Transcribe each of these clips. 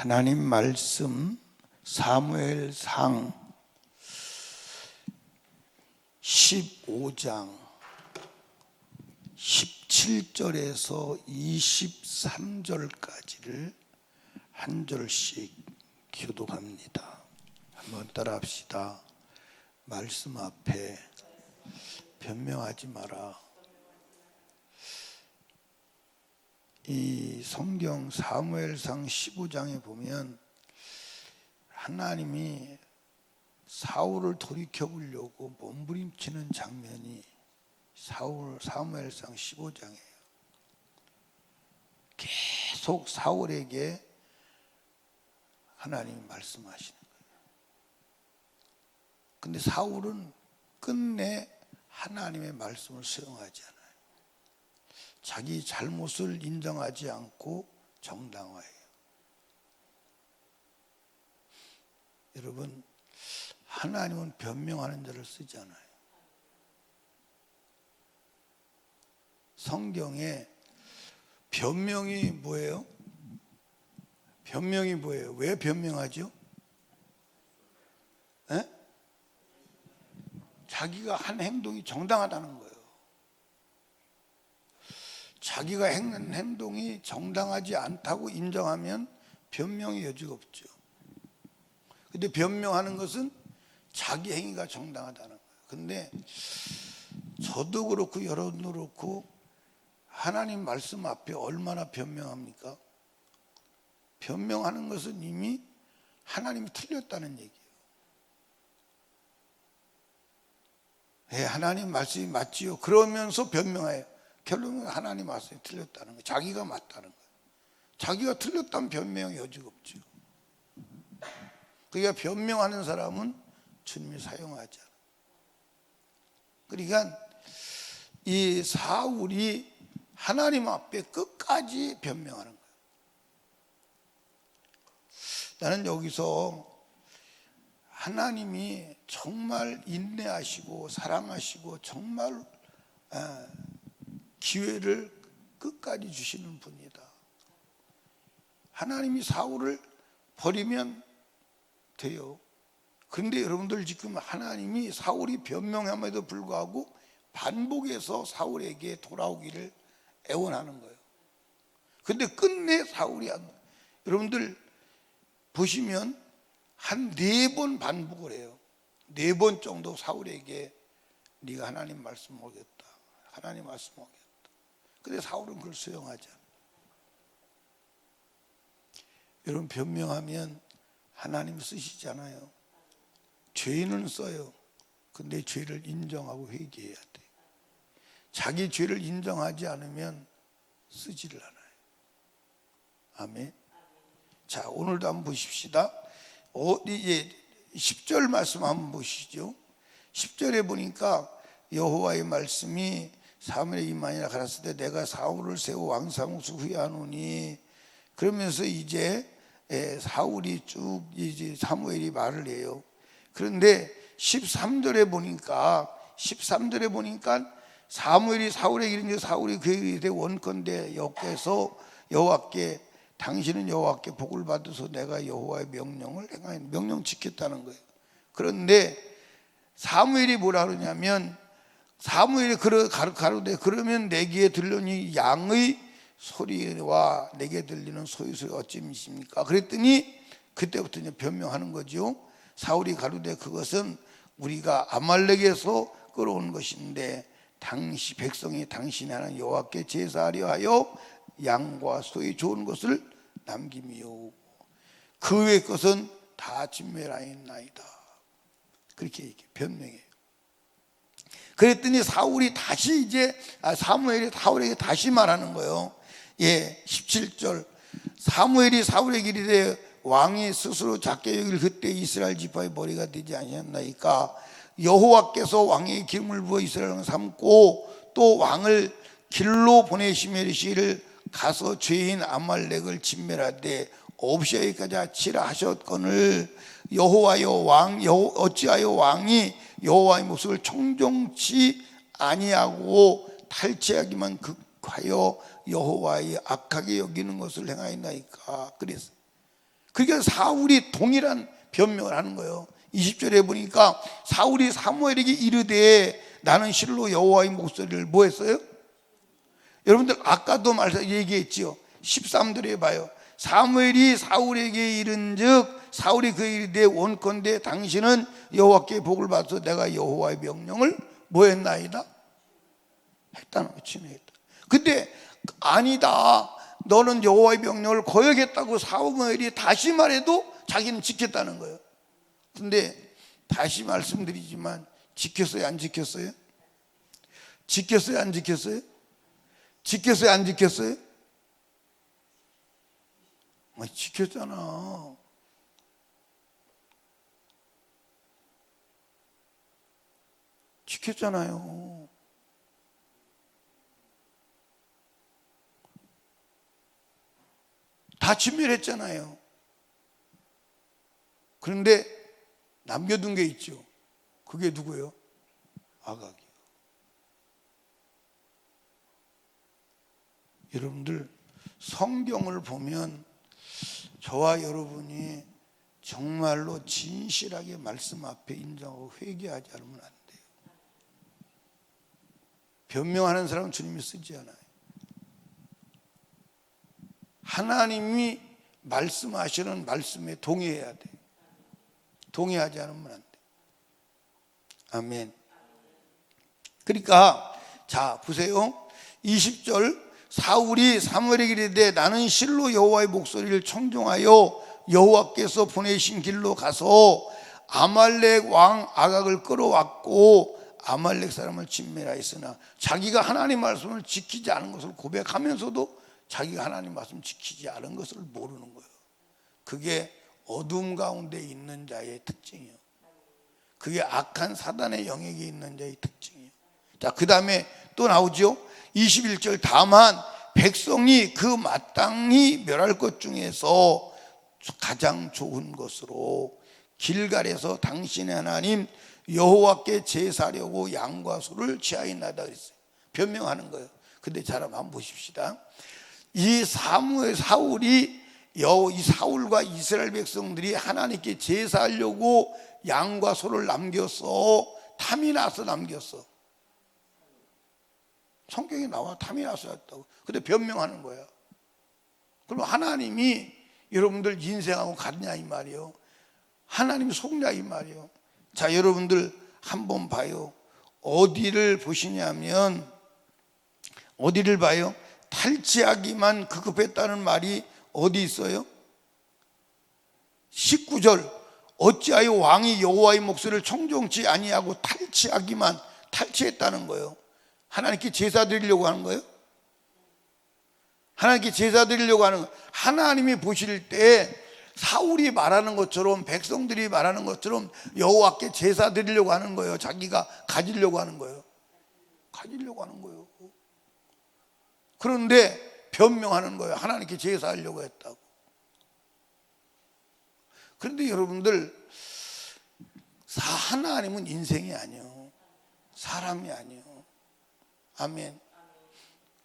하나님 말씀 사무엘상 15장 17절에서 23절까지를 한 절씩 교독합니다. 한번 따라합시다. 말씀 앞에 변명하지 마라. 이 성경 사무엘상 15장에 보면 하나님이 사울을 돌이켜 보려고 몸부림치는 장면이 사무엘상 15장이에요. 계속 사울에게 하나님이 말씀하시는 거예요. 근데 사울은 끝내 하나님의 말씀을 수용하지 않아요. 자기 잘못을 인정하지 않고 정당화해요. 여러분, 하나님은 변명하는 자를 쓰지 않아요. 성경에 변명이 뭐예요? 변명이 뭐예요? 왜 변명하죠? 에? 자기가 한 행동이 정당하다는 거예요. 자기가 행한 행동이 정당하지 않다고 인정하면 변명의 여지가 없죠. 근데 변명하는 것은 자기 행위가 정당하다는 거예요. 근데 저도 그렇고 여러분도 그렇고 하나님 말씀 앞에 얼마나 변명합니까? 변명하는 것은 이미 하나님이 틀렸다는 얘기예요. 예, 하나님 말씀이 맞지요. 그러면서 변명해요. 결론은 하나님 말씀이 틀렸다는 거예요. 자기가 맞다는 거예요. 자기가 틀렸다면 변명의 여지가 없죠. 그러니까 변명하는 사람은 주님이 사용하지 않아요. 그러니까 이 사울이 하나님 앞에 끝까지 변명하는 거예요. 나는 여기서 하나님이 정말 인내하시고 사랑하시고 정말 기회를 끝까지 주시는 분이다. 하나님이 사울을 버리면 돼요. 그런데 여러분들 지금 하나님이 사울이 변명함에도 불구하고 반복해서 사울에게 돌아오기를 애원하는 거예요. 근데 끝내 사울이 여러분들 보시면 한 4번 반복을 해요. 4번 정도 사울에게 네가 하나님 말씀 오겠다. 하나님 말씀 오겠다. 근데 사울은 그걸 수용하지 않아요. 여러분, 변명하면 하나님 쓰시잖아요. 죄인은 써요. 근데 죄를 인정하고 회개해야 돼. 자기 죄를 인정하지 않으면 쓰지를 않아요. 아멘. 자, 오늘도 한번 보십시다. 10절 말씀 한번 보시죠. 10절에 보니까 여호와의 말씀이 사무엘에게 임하니라 가라사대 내가 사울을 세워 왕사무소 후회하노니. 그러면서 이제 사울이 쭉 이제 사무엘이 말을 해요. 그런데 13절에 보니까 사무엘이 사울에게 이르되 사울이 그에게 이르되 원컨대 여호와께서 당신은 여호와께 복을 받으소 내가 여호와의 명령을 행하니 명령 지켰다는 거예요. 그런데 사무엘이 뭐라 그러냐면 사무엘이 가로되 그러면 내 귀에 들리니 양의 소리와 내게 들리는 소의 소리 어찌미십니까? 그랬더니 그때부터 이제 변명하는 거죠. 사울이 가로되 그것은 우리가 아말렉에서 끌어온 것인데 백성이 당신의 하나님 여호와께 제사하려 하여 양과 소의 좋은 것을 남김이요 그 외의 것은 다 진멸하였나이다. 그렇게 얘기해 변명해요. 그랬더니 사무엘이 사울에게 다시 말하는 거예요. 17절 사무엘이 사울에게 이르되 왕이 스스로 작게 여길 그때 이스라엘 지파의 머리가 되지 아니었나이까. 여호와께서 왕의 기름을 부어 이스라엘을 삼고 또 왕을 길로 보내시며 이르시기를 가서 죄인 아말렉을 진멸하되 없이 여기까지 하치라 하셨거늘 어찌하여 왕이 여호와의 모습을 청종치 아니하고 탈취하기만 극하여 여호와의 악하게 여기는 것을 행하였나이까. 그랬어요. 그러니까 사울이 동일한 변명을 하는 거예요. 20절에 보니까 사울이 사무엘에게 이르되 나는 실로 여호와의 목소리를 뭐 했어요? 여러분들 아까도 얘기했지요. 13절에 봐요. 사무엘이 사울에게 이른즉 사울이 그에게 이르되 원컨대 당신은 여호와께 복을 받아서 내가 여호와의 명령을 뭐 했나이다? 했다는 거 진행했다. 근데 아니다, 너는 여호와의 명령을 거역했다고 사무엘이 다시 말해도 자기는 지켰다는 거예요. 근데 다시 말씀드리지만 지켰어요, 안 지켰어요? 지켰어요, 안 지켰어요? 지켰어요, 안 지켰어요? 지켰잖아. 지켰잖아요. 다 진멸했잖아요. 그런데 남겨둔 게 있죠. 그게 누구예요? 아각이요. 여러분들 성경을 보면 저와 여러분이 정말로 진실하게 말씀 앞에 인정하고 회개하지 않으면 안 돼요. 변명하는 사람은 주님이 쓰지 않아요. 하나님이 말씀하시는 말씀에 동의해야 돼요. 동의하지 않으면 안 돼요. 아멘. 그러니까 자 보세요. 20절 사울이 사무엘에게 이르되 나는 실로 여호와의 목소리를 청종하여 여호와께서 보내신 길로 가서 아말렉 왕 아각을 끌어왔고 아말렉 사람을 진멸하였으나 자기가 하나님 말씀을 지키지 않은 것을 고백하면서도 자기가 하나님 말씀 지키지 않은 것을 모르는 거예요. 그게 어둠 가운데 있는 자의 특징이에요. 그게 악한 사단의 영역에 있는 자의 특징이에요. 자, 그 다음에 또 나오죠. 21절 다만 백성이 그 마땅히 멸할 것 중에서 가장 좋은 것으로 길갈에서 당신의 하나님 여호와께 제사하려고 양과 소를 취하였나이다 그랬어요. 변명하는 거예요. 근데 잘 한번 보십시다. 이 사울이 이 사울과 이스라엘 백성들이 하나님께 제사하려고 양과 소를 남겼어. 탐이 나서 남겼어. 성경에 나와 탐이 나서 했다고. 근데 변명하는 거야. 그럼 하나님이 여러분들 인생하고 같냐 이 말이에요. 하나님이 속냐 이 말이에요. 자, 여러분들 한번 봐요. 어디를 보시냐면 어디를 봐요? 탈취하기만 급급했다는 말이 어디 있어요? 19절 어찌하여 왕이 여호와의 목소리를 청종치 아니하고 탈취하기만 탈취했다는 거예요. 하나님께 제사 드리려고 하는 거예요? 하나님께 제사 드리려고 하는 거예요. 하나님이 보실 때 사울이 말하는 것처럼 백성들이 말하는 것처럼 여호와께 제사 드리려고 하는 거예요. 자기가 가지려고 하는 거예요. 가지려고 하는 거예요. 그런데 변명하는 거예요. 하나님께 제사하려고 했다고. 그런데 여러분들 하나님은 인생이 아니에요. 사람이 아니에요. 아멘.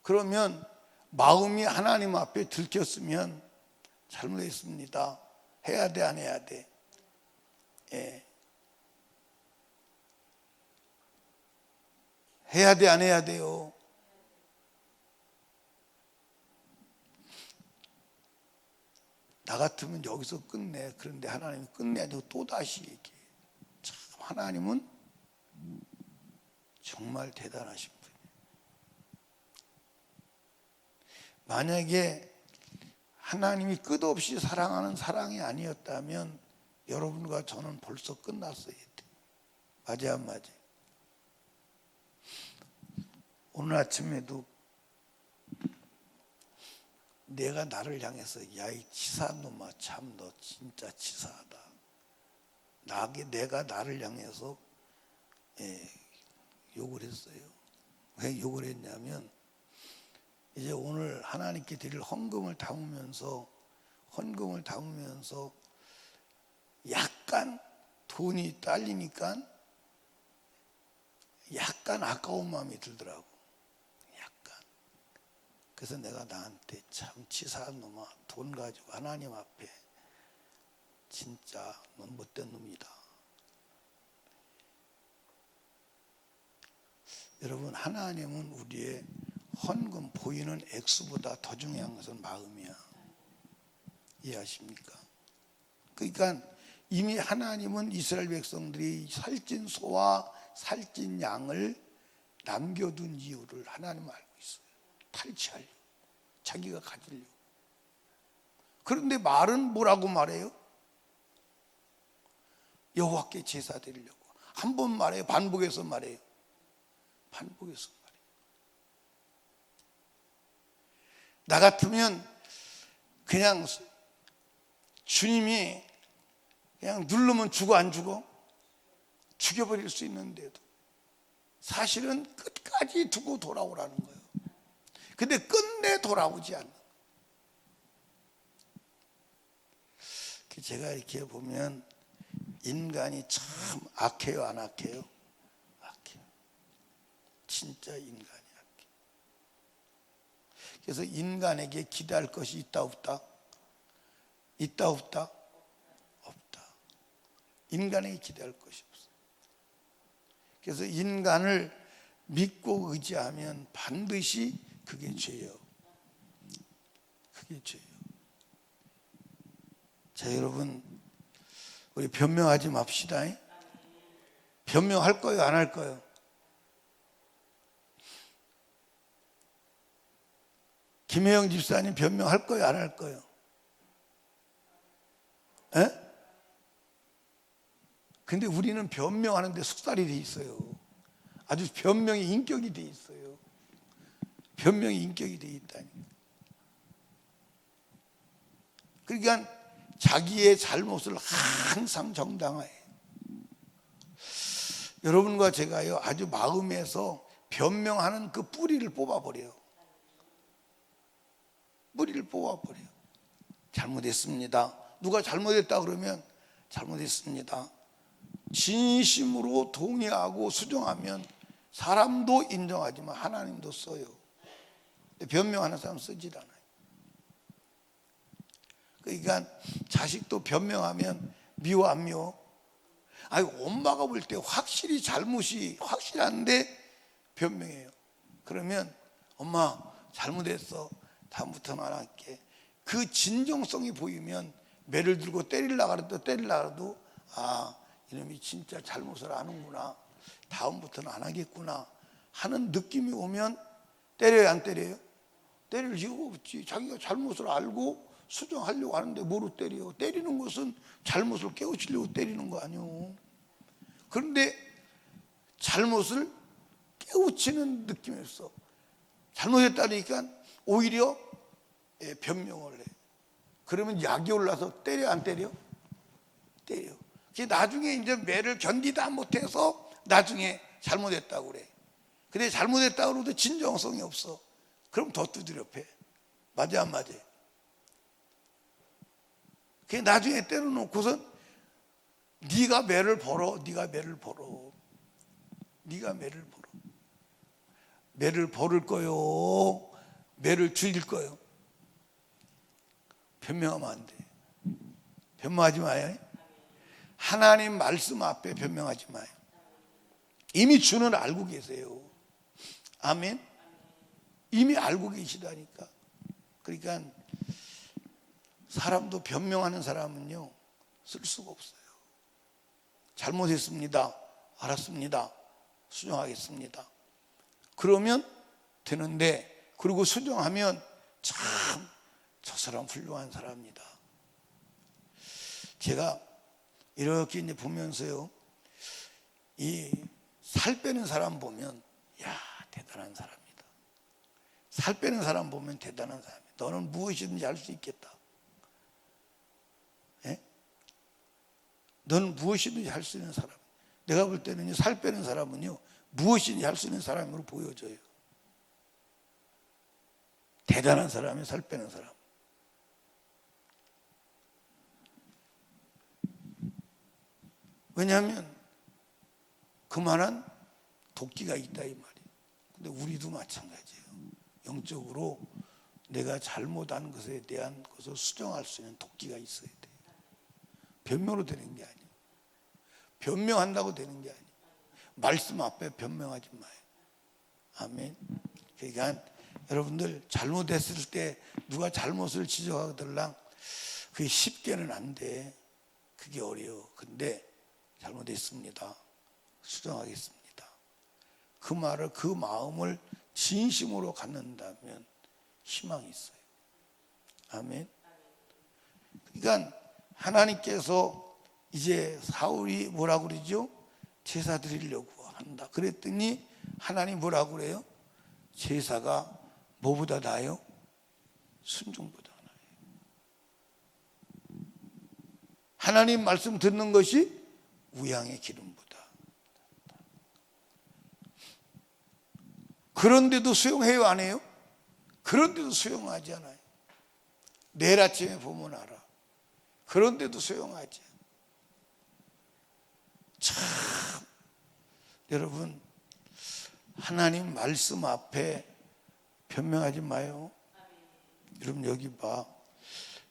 그러면 마음이 하나님 앞에 들켰으면 잘못했습니다. 해야 돼, 안 해야 돼? 예. 해야 돼, 안 해야 돼요? 나 같으면 여기서 끝내. 그런데 하나님이 끝내도 또다시 얘기해. 참 하나님은 정말 대단하신 분이에요. 만약에 하나님이 끝없이 사랑하는 사랑이 아니었다면 여러분과 저는 벌써 끝났어야 돼. 맞아 안 맞아? 오늘 아침에도 내가 나를 향해서 야 이 치사한 놈아 참 너 진짜 치사하다. 내가 나를 향해서 욕을 했어요. 왜 욕을 했냐면 이제 오늘 하나님께 드릴 헌금을 담으면서 약간 돈이 딸리니까 약간 아까운 마음이 들더라고. 약간. 그래서 내가 나한테 참 치사한 놈아 돈 가지고 하나님 앞에 진짜 넌 못된 놈이다. 여러분, 하나님은 우리의 헌금 보이는 액수보다 더 중요한 것은 마음이야. 이해하십니까? 그러니까 이미 하나님은 이스라엘 백성들이 살찐 소와 살찐 양을 남겨둔 이유를 하나님은 알고 있어요. 탈취하려고, 자기가 가지려고. 그런데 말은 뭐라고 말해요? 여호와께 제사 드리려고. 한 번 말해요? 반복해서 말해요? 반복해서 말해요. 나 같으면 그냥 주님이 그냥 누르면 죽어 안 죽어? 죽여버릴 수 있는데도 사실은 끝까지 두고 돌아오라는 거예요. 근데 끝내 돌아오지 않는. 제가 이렇게 보면 인간이 참 악해요, 안 악해요? 악해요. 진짜 인간이 악해. 그래서 인간에게 기대할 것이 있다 없다? 있다 없다? 없다. 인간에게 기대할 것이 없어. 그래서 인간을 믿고 의지하면 반드시 그게 죄예요. 그게 죄예요. 자, 여러분, 우리 변명하지 맙시다. 변명할 거예요, 안 할 거예요? 김혜영 집사님 변명할 거예요, 안 할 거예요? 에? 근데 우리는 변명하는데 숙달이 돼 있어요. 아주 변명의 인격이 돼 있어요. 변명의 인격이 돼 있다니. 그러니까 자기의 잘못을 항상 정당화해. 여러분과 제가요, 아주 마음에서 변명하는 그 뿌리를 뽑아버려요. 뿌리를 뽑아버려요. 잘못했습니다. 누가 잘못했다 그러면 잘못했습니다. 진심으로 동의하고 수정하면 사람도 인정하지만 하나님도 써요. 변명하는 사람 쓰질 않아요. 그러니까 자식도 변명하면 미워 안 미워? 아니, 엄마가 볼 때 확실히 잘못이 확실한데 변명해요. 그러면 엄마 잘못했어. 다음부터는 안 할게. 그 진정성이 보이면 매를 들고 때리려고 아, 이놈이 진짜 잘못을 아는구나. 다음부터는 안 하겠구나 하는 느낌이 오면 때려요, 안 때려요? 때릴 이유가 없지. 자기가 잘못을 알고 수정하려고 하는데 뭐로 때려요? 때리는 것은 잘못을 깨우치려고 때리는 거 아니에요. 그런데 잘못을 깨우치는 느낌이 없어. 잘못했다니까 오히려 변명을 해. 그러면 약이 올라서 때려, 안 때려? 때려. 나중에 이제 매를 견디다 못해서 나중에 잘못했다고 그래. 근데 잘못했다고 그래도 진정성이 없어. 그럼 더 두드려 패. 맞아, 안 맞아? 그 나중에 때려놓고선 네가 매를 벌어. 네가 매를 벌어. 네가 매를 벌어. 매를 벌을 거요, 매를 죽일 거요? 변명하면 안 돼. 변명하지 마요. 하나님 말씀 앞에 변명하지 마요. 이미 주는 알고 계세요. 아멘. 이미 알고 계시다니까. 그러니까 사람도 변명하는 사람은요, 쓸 수가 없어요. 잘못했습니다. 알았습니다. 수정하겠습니다. 그러면 되는데, 그리고 수정하면 참 저 사람 훌륭한 사람입니다. 제가 이렇게 이제 보면서요, 이 살 빼는 사람 보면, 야, 대단한 사람이다. 살 빼는 사람 보면 대단한 사람이다. 너는 무엇이든지 할 수 있겠다. 예? 너는 무엇이든지 할 수 있는 사람. 내가 볼 때는 살 빼는 사람은요, 무엇이든지 할 수 있는 사람으로 보여져요. 대단한 사람이 살 빼는 사람. 왜냐하면 그만한 도끼가 있다 이 말이에요. 근데 우리도 마찬가지예요. 영적으로 내가 잘못한 것에 대한 것을 수정할 수 있는 도끼가 있어야 돼요. 변명으로 되는 게 아니에요. 변명한다고 되는 게 아니에요. 말씀 앞에 변명하지 마요. 아멘. 그러니까 여러분들 잘못했을 때 누가 잘못을 지적하더랑 그게 쉽게는 안 돼. 그게 어려워. 근데 잘못했습니다. 수정하겠습니다. 그 말을, 그 마음을 진심으로 갖는다면 희망이 있어요. 아멘. 그러니까 하나님께서 이제 사울이 뭐라고 그러죠? 제사 드리려고 한다. 그랬더니 하나님 뭐라고 그래요? 제사가 뭐보다 나아요? 순종보다 나아요. 하나님 말씀 듣는 것이 우양의 기름보다. 그런데도 수용해요, 안 해요? 그런데도 수용하지 않아요. 내일 아침에 보면 알아. 그런데도 수용하지 않아요. 참, 여러분, 하나님 말씀 앞에 변명하지 마요. 여러분, 여기 봐.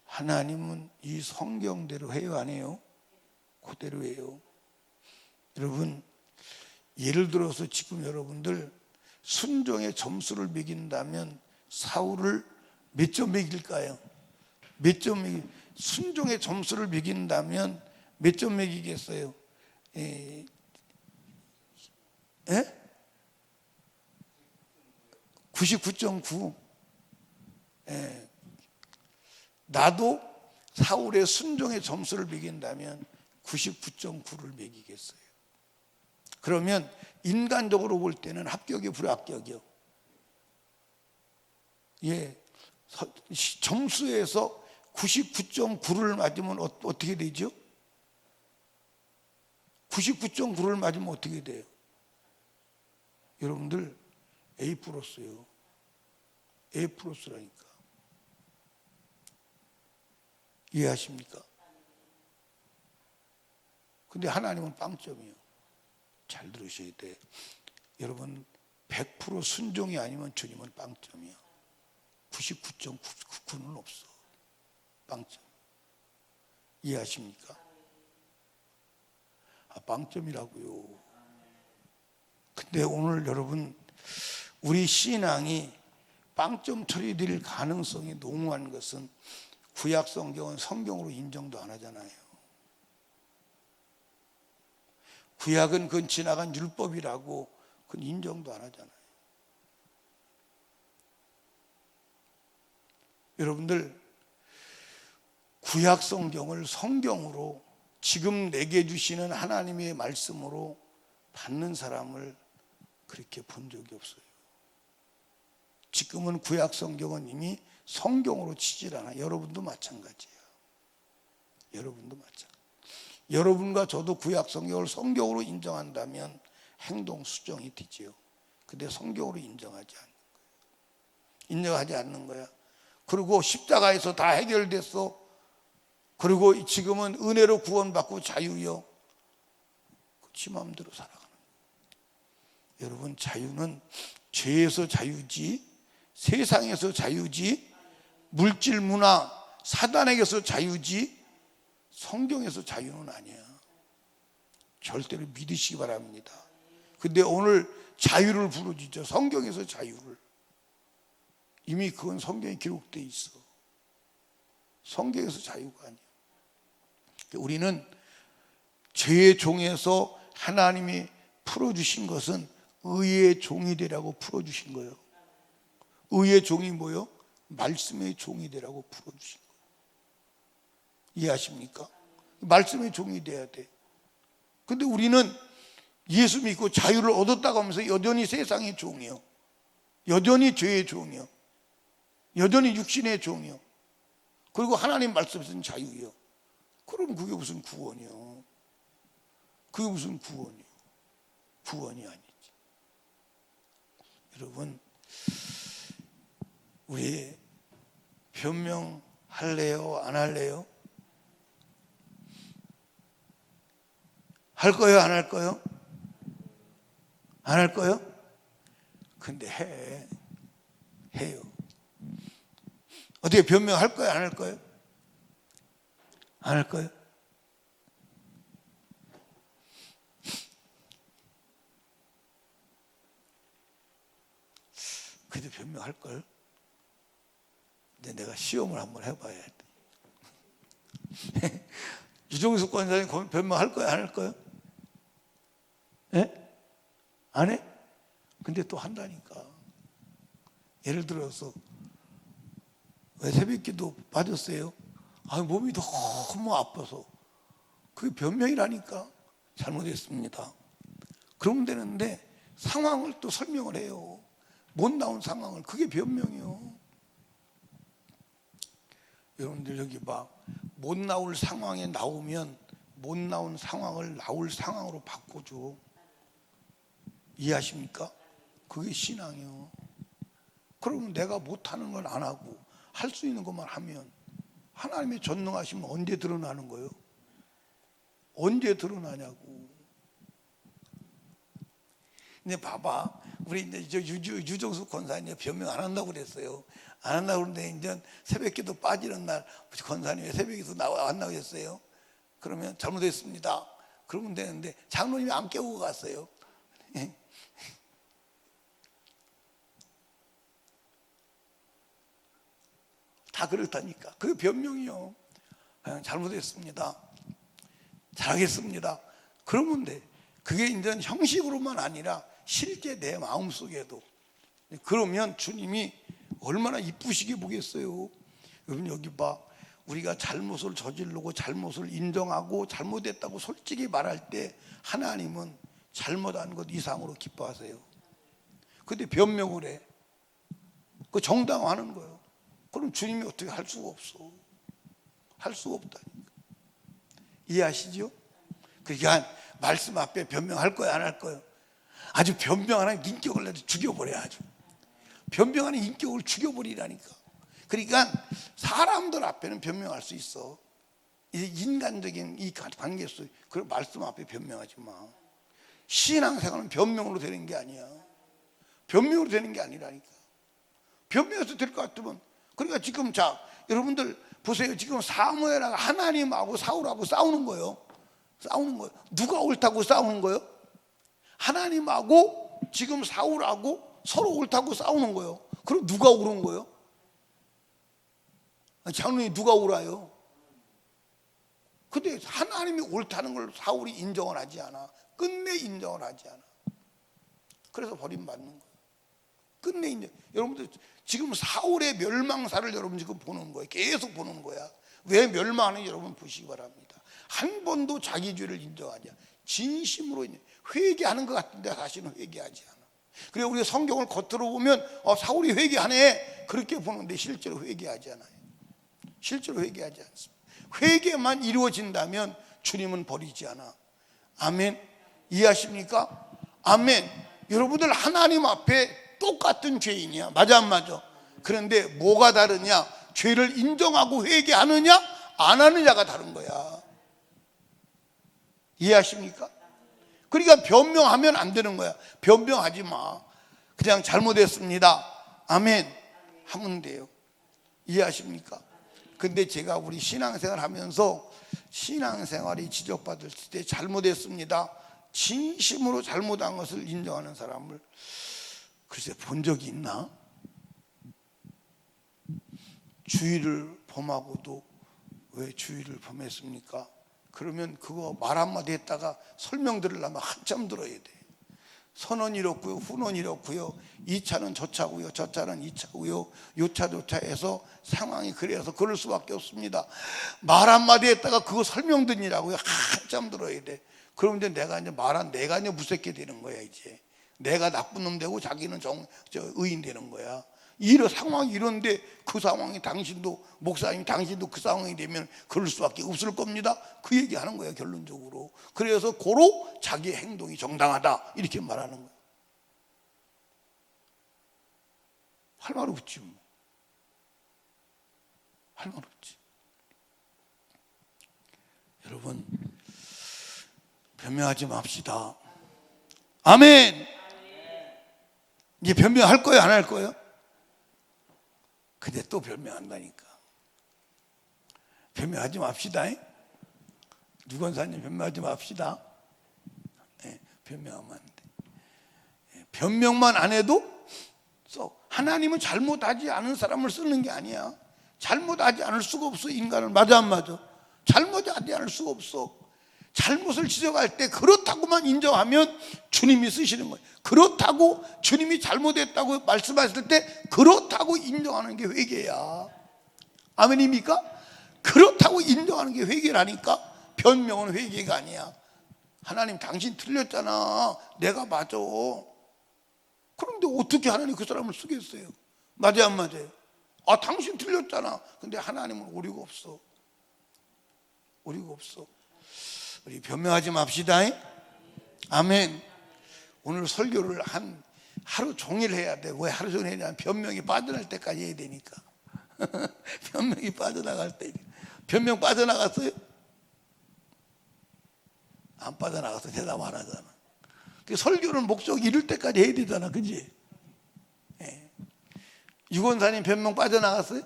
하나님은 이 성경대로 해요, 안 해요? 그대로 해요. 여러분, 예를 들어서 지금 여러분들 순종의 점수를 매긴다면 사울을 몇 점 매길까요? 몇 점 매기? 순종의 점수를 매긴다면 몇 점 매기겠어요? 99.9. 나도 사울의 순종의 점수를 매긴다면 99.9를 매기겠어요. 그러면 인간적으로 볼 때는 합격이요, 불합격이요? 예, 점수에서 99.9를 맞으면 어떻게 되죠? 99.9를 맞으면 어떻게 돼요? 여러분들 A 플러스요. A 플러스라니까. 이해하십니까? 근데 하나님은 빵점이요. 잘 들으셔야 돼. 여러분 100% 순종이 아니면 주님은 빵점이야. 99.99는 없어. 빵점. 이해하십니까? 아, 빵점이라고요. 근데 오늘 여러분 우리 신앙이 빵점 처리될 가능성이 농후한 것은 구약 성경은 성경으로 인정도 안 하잖아요. 구약은 그건 지나간 율법이라고 그건 인정도 안 하잖아요. 여러분들 구약 성경을 성경으로 지금 내게 주시는 하나님의 말씀으로 받는 사람을 그렇게 본 적이 없어요. 지금은 구약 성경은 이미 성경으로 치질 않아요. 여러분도 마찬가지예요. 여러분도 마찬가지. 여러분과 저도 구약 성경을 성경으로 인정한다면 행동 수정이 되지요. 근데 성경으로 인정하지 않는 거예요. 인정하지 않는 거야. 그리고 십자가에서 다 해결됐어. 그리고 지금은 은혜로 구원받고 자유요. 지 마음대로 살아가는 거예요. 여러분 자유는 죄에서 자유지, 세상에서 자유지, 물질 문화 사단에게서 자유지 성경에서 자유는 아니야. 절대로 믿으시기 바랍니다. 근데 오늘 자유를 부르짖죠. 성경에서 자유를. 이미 그건 성경에 기록되어 있어. 성경에서 자유가 아니야. 우리는 죄의 종에서 하나님이 풀어주신 것은 의의 종이 되라고 풀어주신 거예요. 의의 종이 뭐요? 말씀의 종이 되라고 풀어주신 거예요. 이해하십니까? 말씀의 종이 돼야 돼. 근데 우리는 예수 믿고 자유를 얻었다고 하면서 여전히 세상의 종이요. 여전히 죄의 종이요. 여전히 육신의 종이요. 그리고 하나님 말씀에서는 자유요. 그럼 그게 무슨 구원이요? 그게 무슨 구원이요? 구원이 아니지. 여러분, 우리 변명할래요? 안 할래요? 할 거예요? 안 할 거예요? 안 할 거예요? 근데 해요. 어떻게 변명할 거예요? 안 할 거예요? 안 할 거예요? 변명할걸. 근데 내가 시험을 한번 해봐야 돼. 유종수 권사님 변명할 거야, 안 할 거야? 예? 안 해? 근데 또 한다니까. 예를 들어서 왜 새벽기도 빠졌어요? 몸이 너무 아파서. 그게 변명이라니까. 잘못했습니다. 그러면 되는데 상황을 또 설명을 해요. 못 나온 상황을. 그게 변명이요. 여러분들 여기 봐. 못 나올 상황에 나오면 못 나온 상황을 나올 상황으로 바꿔줘. 이해하십니까? 그게 신앙이요. 그러면 내가 못하는 건 안 하고 할 수 있는 것만 하면 하나님의 전능하시면 언제 드러나는 거예요? 언제 드러나냐고. 근데 봐봐, 우리 이제 유정수 권사님 변명 안 한다고 그랬어요. 안 한다고 그러는데 이제 새벽기도 빠지는 날 권사님이 새벽에서 안 나오셨어요. 그러면 잘못했습니다. 그러면 되는데 장로님이 안 깨우고 갔어요. 다 그렇다니까. 그게 변명이요. 잘못했습니다. 잘하겠습니다. 그러면 돼. 그게 이제 형식으로만 아니라 실제 내 마음속에도. 그러면 주님이 얼마나 이쁘시게 보겠어요. 여러분 여기 봐. 우리가 잘못을 저지르고 잘못을 인정하고 잘못했다고 솔직히 말할 때 하나님은 잘못한 것 이상으로 기뻐하세요. 근데 변명을 해. 그 정당화하는 거예요. 그럼 주님이 어떻게 할 수가 없어. 할 수가 없다니까. 이해하시죠? 그러니까 말씀 앞에 변명할 거야, 안 할 거야? 아주 변명하는 인격을 죽여버려. 아주 변명하는 인격을 죽여버리라니까. 그러니까 사람들 앞에는 변명할 수 있어. 인간적인 이 관계 속에 그 말씀 앞에 변명하지 마. 신앙생활은 변명으로 되는 게 아니야. 변명으로 되는 게 아니라니까. 변명해서 될 것 같으면. 그러니까 지금 자 여러분들 보세요. 지금 사무엘하고 하나님하고 사울하고 싸우는 거예요. 싸우는 거예요. 누가 옳다고 싸우는 거예요? 하나님하고 지금 사울하고 서로 옳다고 싸우는 거예요. 그럼 누가 옳은 거예요? 장로님 누가 옳아요? 근데 하나님이 옳다는 걸 사울이 인정을 하지 않아. 끝내 인정을 하지 않아. 그래서 버림받는 거예요. 끝내 인정. 여러분들 지금 사울의 멸망사를 여러분 지금 보는 거예요. 계속 보는 거야. 왜 멸망하는지 여러분 보시기 바랍니다. 한 번도 자기 죄를 인정하지 않아. 진심으로 회개하는 것 같은데 사실은 회개하지 않아. 그리고 우리가 성경을 겉으로 보면 사울이 회개하네 그렇게 보는데 실제로 회개하지 않아요. 실제로 회개하지 않습니다. 회개만 이루어진다면 주님은 버리지 않아. 아멘. 이해하십니까? 아멘. 여러분들 하나님 앞에 똑같은 죄인이야. 맞아 안 맞아? 그런데 뭐가 다르냐? 죄를 인정하고 회개하느냐 안 하느냐가 다른 거야. 이해하십니까? 그러니까 변명하면 안 되는 거야. 변명하지 마. 그냥 잘못했습니다. 아멘 하면 돼요. 이해하십니까? 근데 제가 우리 신앙생활 하면서 신앙생활이 지적받을 때 잘못했습니다. 진심으로 잘못한 것을 인정하는 사람을 글쎄 본 적이 있나? 주의를 범하고도 왜 주의를 범했습니까? 그러면 그거 말 한마디 했다가 설명 들으려면 한참 들어야 돼. 선언 이렇고요, 훈언 이렇고요, 이 차는 저 차고요, 저 차는 이 차고요, 요 차 저 차 해서 상황이 그래서 그럴 수밖에 없습니다. 말 한마디 했다가 그거 설명 듣느라고요 한참 들어야 돼. 그럼 이제 내가 이제 무섭게 되는 거야. 이제 내가 나쁜 놈 되고 자기는 의인 되는 거야. 이런 상황이 이런데 그 상황이 당신도 목사님 당신도 그 상황이 되면 그럴 수밖에 없을 겁니다. 그 얘기하는 거예요 결론적으로. 그래서 고로 자기 행동이 정당하다 이렇게 말하는 거예요. 할 말 없지 뭐. 할 말 없지. 여러분 변명하지 맙시다. 아멘. 이제 변명할 거예요 안 할 거예요? 근데 또 변명한다니까. 변명하지 맙시다. 유권사님 변명하지 맙시다. 변명하면 안 돼. 변명만 안 해도 하나님은 잘못하지 않은 사람을 쓰는 게 아니야. 잘못하지 않을 수가 없어, 인간은. 맞아 안 맞아? 잘못하지 않을 수가 없어. 잘못을 지적할 때 그렇다고만 인정하면 주님이 쓰시는 거예요. 그렇다고 주님이 잘못했다고 말씀하실 때 그렇다고 인정하는 게 회개야. 아멘입니까? 그렇다고 인정하는 게 회개라니까. 변명은 회개가 아니야. 하나님 당신 틀렸잖아, 내가 맞아. 그런데 어떻게 하나님 그 사람을 쓰겠어요? 맞아요 안 맞아요? 아, 당신 틀렸잖아. 근데 하나님은 오류가 없어. 오류가 없어. 우리 변명하지 맙시다. 아멘. 오늘 설교를 한 하루 종일 해야 돼. 왜 하루 종일 해냐? 변명이 빠져날 때까지 해야 되니까. 변명이 빠져나갈 때. 변명 빠져나갔어요? 안 빠져나가서 대답 안 하잖아. 그 설교는 목적 이룰 때까지 해야 되잖아, 그지? 예. 유권사님 변명 빠져나갔어요?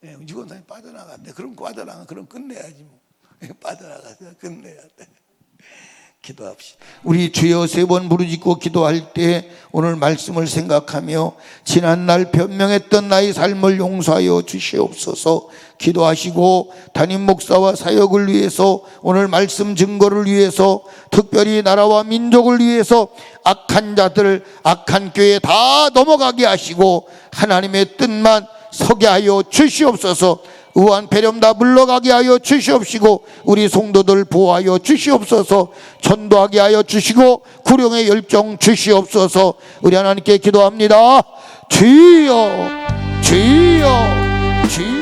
예, 유권사님 빠져나갔네. 그럼 빠져나가. 그럼 끝내야지 뭐. 빠져나가서 끝내야 돼. 기도합시다. 우리 주여 세 번 부르짖고 기도할 때 오늘 말씀을 생각하며 지난날 변명했던 나의 삶을 용서하여 주시옵소서. 기도하시고 담임 목사와 사역을 위해서, 오늘 말씀 증거를 위해서, 특별히 나라와 민족을 위해서 악한 자들, 악한 교회 다 넘어가게 하시고 하나님의 뜻만 서게 하여 주시옵소서. 의한 배렴 다 물러가게 하여 주시옵시고 우리 성도들 보호하여 주시옵소서. 전도하게 하여 주시고 구령의 열정 주시옵소서. 우리 하나님께 기도합니다. 주여, 주여, 주여.